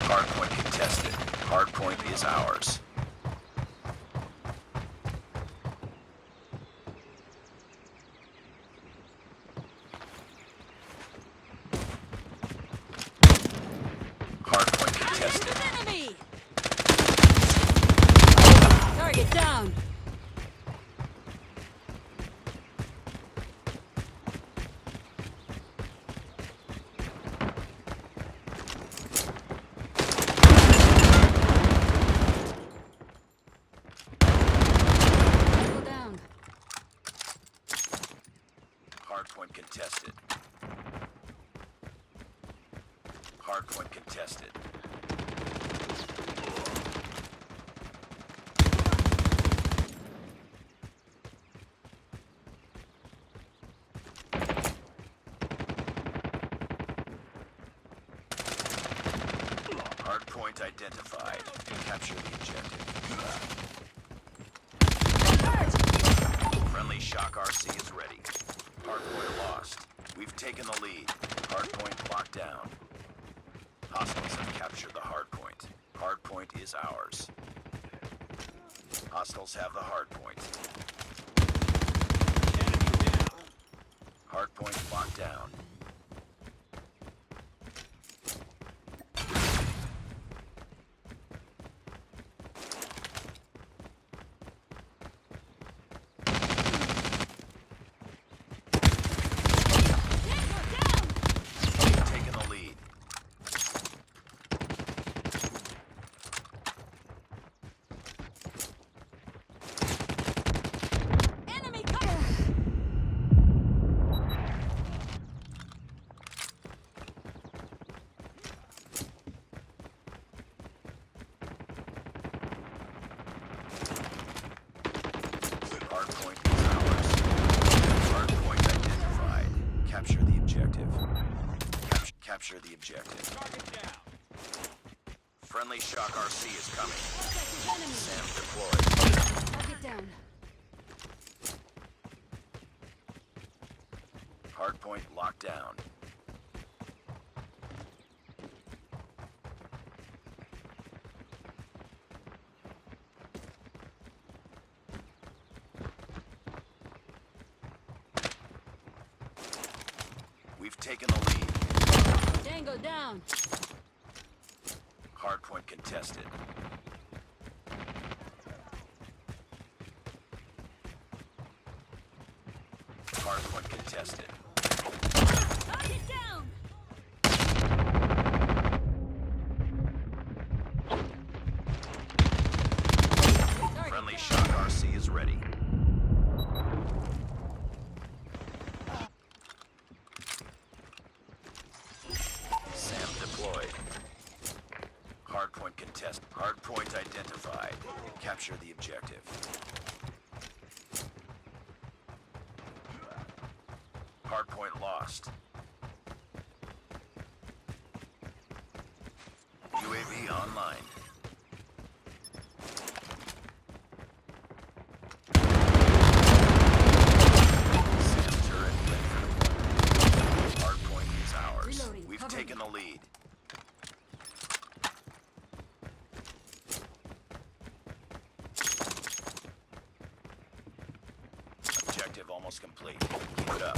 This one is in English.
Hardpoint contested. Hardpoint is ours. Hardpoint contested. Enemy! Target down! Go down. Hardpoint contested. Hardpoint contested. Hardpoint identified. Capture the objective. Friendly shock RC is ready. Hardpoint lost. We've taken the lead. Hardpoint locked down. Hostiles have captured the hardpoint. Hardpoint is ours. Hostiles have the hardpoint. Hardpoint locked down. Taking the lead. Enemy cover! Hardpoint is ours. Hardpoint identified. Capture the objective. Capture the objective. Friendly shock RC is coming. Enemy! Sam deployed. Target down. Hardpoint locked down. We've taken the lead. Tango down. Hardpoint contested. Hardpoint contested. Target down! Friendly shock RC is ready. Sam deployed. Hardpoint contest. Hardpoint identified. Capture the objective. Hardpoint lost. UAV online. Sam turret ready for deployment. Hardpoint is ours. Reloading. We've Cover taken me. the lead. Objective almost complete. Keep it up.